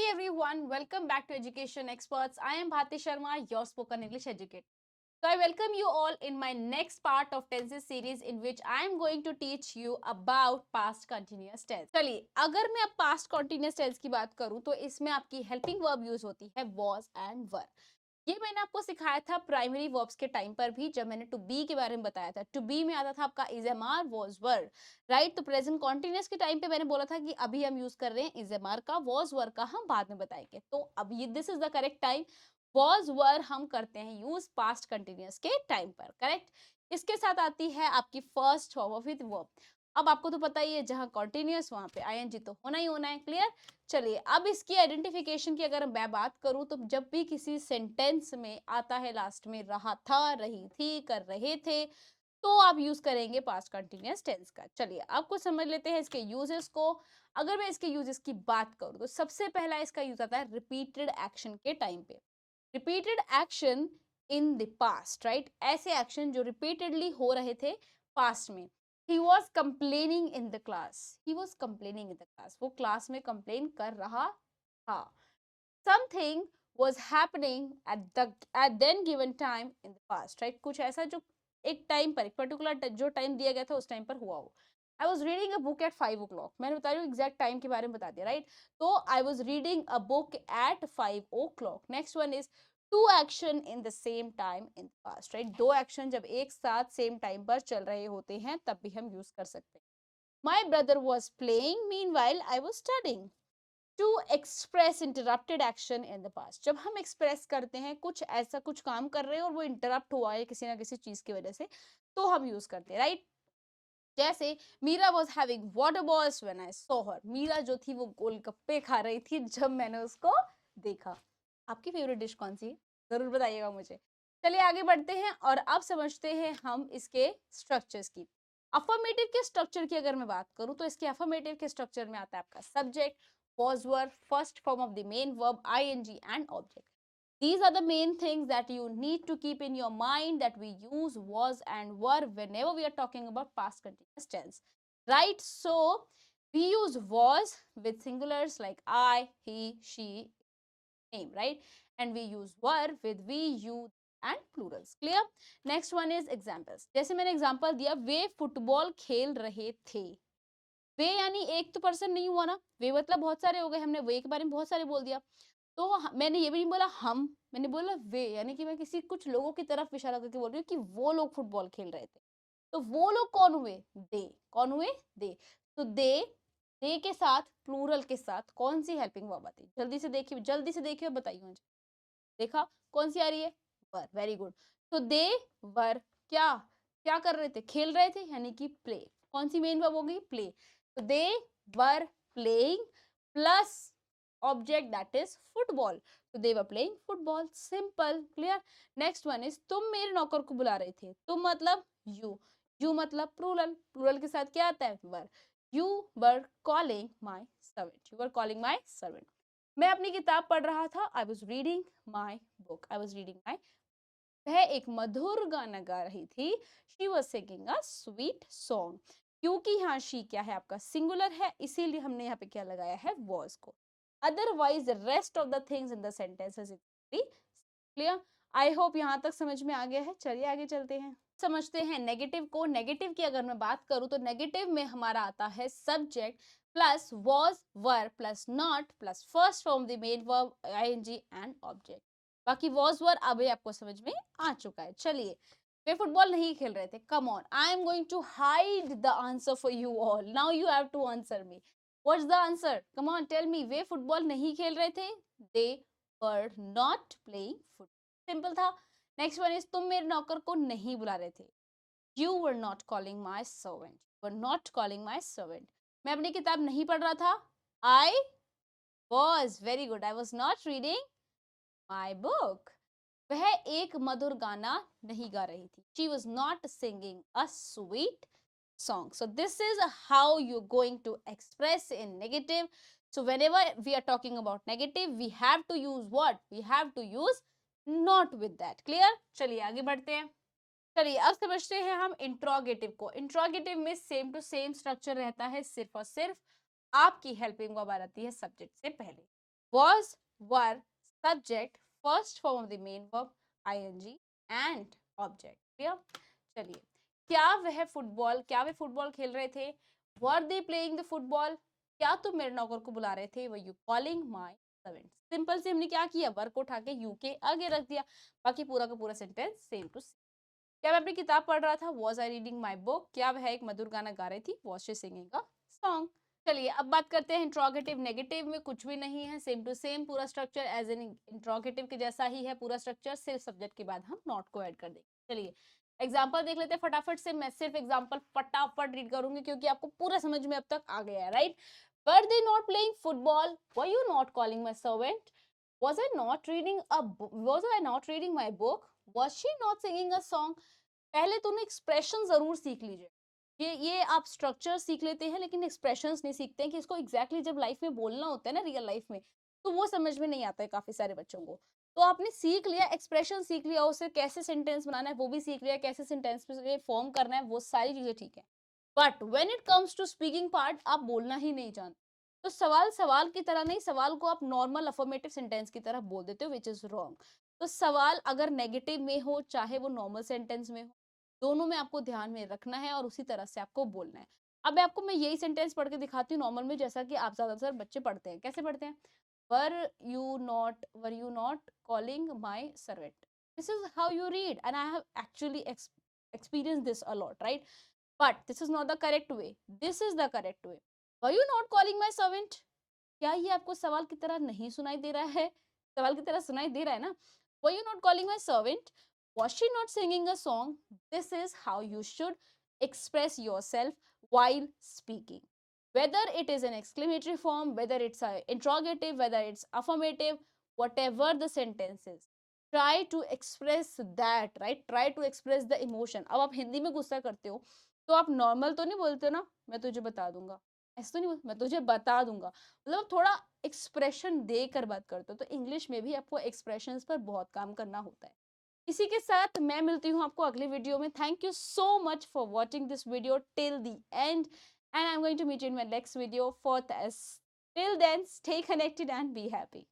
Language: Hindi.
everyone, welcome back to Education Experts. I am Bharti Sharma, your spoken English educator. So I welcome you all in my next part of tenses series in which I am going to teach you about past continuous tense. चलिए, अगर मैं अब past continuous tense की बात करूं तो इसमें आपकी helping verb यूज होती है was and were. ये मैंने आपको सिखाया था प्राइमरी वर्ब्स के टाइम पर भी, जब मैंने टू बी के बारे में बताया था. टू बी में आता था आपका is am are was were, right. तो प्रेजेंट कॉन्टिन्यूस के टाइम पे मैंने बोला था कि अभी हम यूज कर रहे हैं इज एम आर का, वॉज वर का हम बाद में बताएंगे. तो अब ये this is the correct time. Was were हम करते हैं यूज पास्ट कंटिन्यूस के टाइम पर, करेक्ट. इसके साथ आती है आपकी फर्स्ट फॉर्म विद वर्ब. अब आपको तो पता ही है, जहां कॉन्टिन्यूस वहां पे आईएनजी तो होना ही होना है. क्लियर. चलिए, अब इसकी आइडेंटिफिकेशन की अगर मैं बात करूं तो जब भी किसी सेंटेंस में आता है लास्ट में रहा था, रही थी, कर रहे थे, तो आप यूज करेंगे पास्ट कंटिन्यूअस टेंस का. चलिए, आपको समझ लेते हैं इसके यूजेस को. अगर मैं इसके यूजेस की बात करूं तो सबसे पहला इसका यूज आता है रिपीटेड एक्शन के टाइम पे. Repeated action in the past, right. ऐसे एक्शन जो रिपीटेडली हो रहे थे पास्ट में. He was complaining in the class. He was complaining in the class. वो क्लास में कंप्लेन कर रहा था. Something was happening at then given time in the past, right. कुछ ऐसा जो एक टाइम पर, एक पर्टिकुलर जो टाइम दिया गया था उस टाइम पर हुआ हो. I was reading a book at 5 o'clock. मैंने बता रही हूँ एग्जैक्ट टाइम के बारे में बता दिया, राइट. तो I was reading a book at 5 o'clock. Next one is two action in the same time in the past, right. दो एक्शन जब एक साथ सेम टाइम पर चल रहे होते हैं तब भी हम यूज कर सकते हैं. My brother was playing meanwhile I was studying. To express interrupted action in the past. जब हम एक्सप्रेस करते हैं कुछ ऐसा, कुछ काम कर रहे हैं और वो इंटरप्ट हुआ है किसी ना किसी चीज की वजह से, तो हम यूज करते हैं, राइट. जैसे Meera was having water balls when I saw her. Meera जो थी वो गोलगप्पे खा रही थी जब मैंने उसको देखा. आपकी फेवरेट डिश कौन सी है, जरूर बताइएगा मुझे. चलिए आगे बढ़ते हैं और अब समझते हैं हम इसके स्ट्रक्चर्स की. अफर्मेटिव के स्ट्रक्चर की अगर मैं बात करूं तो इसके अफर्मेटिव के स्ट्रक्चर में आता है आपका subject, was were, first form of the main verb ing and object. These are the main things that you need to keep in your mind, that we use was and were whenever we are talking about past continuous tense, right. So we use was with singulars like I, he, she, name, right. And we use were with we, you and plurals. Clear. Next one is examples. जैसे मैंने example दिया, वे फुटबॉल खेल रहे थे. वे यानी एक तो पर्सन नहीं हुआ ना, वे मतलब बहुत सारे हो गए. हमने वे के बारे में बहुत सारे बोल दिया. तो मैंने ये भी नहीं बोला हम, मैंने बोला वे, यानी कि मैं किसी कुछ लोगों की तरफ इशारा करके बोल रही हूँ कि वो लोग फुटबॉल खेल रहे थे. तो वो लोग कौन हुए, दे. कौन हुए, दे. तो दे के साथ, प्लूरल के साथ कौन सी हेल्पिंग वर्ब आती है, जल्दी से देखिए और बताइए मुझे. देखा कौन सी आ रही है, वर. Very good. तो दे वर क्या क्या कर रहे थे, खेल रहे थे, यानी कि प्ले. कौन सी मेन वर्ब होगी, प्ले. तो they were playing plus object that is football. तो they were playing football. Simple. Clear. Next one is तुम मेरे नौकर को बुला रहे थे. तुम मतलब यू मतलब प्लूरल. प्लूरल के साथ क्या आता है, were. You were calling my servant. You were calling my servant. मैं अपनी किताब पढ़ रहा था. I was reading my book. I was reading my. वह एक मधुर गाना गा रही थी. She was singing a sweet song. क्योंकि यहाँ शी क्या है, आपका सिंगुलर है, इसीलिए हमने यहाँ पे क्या लगाया है, वॉज को. Otherwise rest of the things in the sentences clear. I hope यहाँ तक समझ में आ गया है. चलिए आगे चलते हैं, समझते हैं नेगेटिव को. नेगेटिव की अगर मैं बात करूं तो नेगेटिव में हमारा आता है subject plus was were plus not plus first form the main verb ing and object. बाकी was were अभी आपको समझ में आ चुका है. चलिए, वे फुटबॉल नहीं खेल रहे थे. Come on, I am going to hide the answer for you all. Now you have to answer me. What's the answer, come on tell me. वे फुटबॉल नहीं खेल रहे थे, they were not playing football. Simple था. नेक्स्ट वन इज तुम मेरे नौकर को नहीं बुला रहे थे. You were not calling my servant. You were not calling my servant. मैं अपनी किताब नहीं पढ़ रहा था. I was, very good. I was not reading my book. वह एक मधुर गाना नहीं गा रही थी. She was not singing a sweet song. So this is how you're going to express in negative. So whenever we are talking about negative, we have to use what? We have to use not with that. Clear? चलिए आगे बढ़ते हैं. चलिए अब समझते हैं हम इंट्रोगेटिव को. इंट्रोगेटिव में सेम टू सेम स्ट्रक्चर रहता है, सिर्फ और सिर्फ आपकी हेल्पिंग वर्ब आ जाती है सब्जेक्ट से पहले. was, were, subject, first form of the main verb, ing and object. Clear? चलिए, क्या वे फुटबॉल खेल रहे थे? वर दे प्लेइंग द फुटबॉल? क्या तुम मेरे नौकर को बुला रहे थे? Were you calling my servant? Simple से हमने क्या किया, वर को उठा के यू के आगे रख दिया, बाकी पूरा का पूरा सेंटेंस सेम टू सेम। क्या मैं अपनी किताब पढ़ रहा था? Was I reading my book? क्या वह एक मधुर गाना गा रही थी? Was she singing a song? चलिए अब बात करते हैं इंट्रोगेटिव। नेगेटिव में कुछ भी नहीं है, सेम टू सेम पूरा स्ट्रक्चर एज एन इंट्रोगेटिव के जैसा ही है पूरा स्ट्रक्चर, सिर्फ सब्जेक्ट के बाद हम नॉट को ऐड कर देंगे। चलिए एग्जाम्पल देख लेते हैं फटाफट से। मैं सिर्फ एग्जाम्पल फटाफट रीड करूंगी क्योंकि आपको पूरा समझ में अब तक आ गया है, right? Were they not playing football? Were you not calling my servant? was I not reading a was I not reading my book? Was she not singing a song? पहले तो ना एक्सप्रेशन जरूर सीख लीजिए। ये आप स्ट्रक्चर सीख लेते हैं लेकिन एक्सप्रेशंस नहीं सीखते हैं कि इसको एग्जैक्टली जब लाइफ में बोलना होता है ना रियल लाइफ में, तो वो समझ में नहीं आता है काफी सारे बच्चों को। तो आपने सीख लिया, एक्सप्रेशन सीख लिया, उसे कैसे सेंटेंस बनाना है वो भी सीख लिया, कैसे सेंटेंस पे फॉर्म करना है, वो सारी चीजें ठीक है। But when it comes to speaking part, आप बोलना ही नहीं जानते। तो सवाल सवाल की तरह नहीं, सवाल को आप नॉर्मल अफर्मेटिव सेंटेंस की तरह बोल देते हो, विच इज रॉन्ग। तो सवाल अगर नेगेटिव में हो चाहे वो नॉर्मल सेंटेंस में हो, दोनों में आपको ध्यान में रखना है और उसी तरह से आपको बोलना है। अब आपको मैं यही सेंटेंस पढ़ के दिखाती हूँ नॉर्मल में, जैसा कि आप ज्यादातर बच्चे पढ़ते हैं। कैसे पढ़ते हैं? Were you not calling my servant? This is how you read and I have actually experience this a lot, right? But this is not the correct way, this is the correct way. Were you not calling my servant? क्या ये आपको सवाल की तरह नहीं सुनाई दे रहा है? सवाल की तरह सुनाई दे रहा है ना? Were you not calling my servant? Was she not singing a song? This is how you should express yourself while speaking. Whether it is an exclamatory form, whether it's an interrogative, whether it's affirmative, whatever the sentence is, try to express that, right? Try to express the emotion. अब आप हिंदी में गुस्सा करते हो तो आप नॉर्मल तो नहीं बोलते हो ना, मैं तुझे बता दूंगा, ऐसे तो नहीं बोलते, मैं तुझे बता दूंगा, मतलब थोड़ा एक्सप्रेशन देकर बात करते हो। तो इंग्लिश में भी आपको एक्सप्रेशंस पर बहुत काम करना होता है। इसी के साथ मैं मिलती हूँ आपको अगली वीडियो में। Thank you so much for watching this video till the end and I am going to meet you in my next video. For this, till then, stay connected and be happy.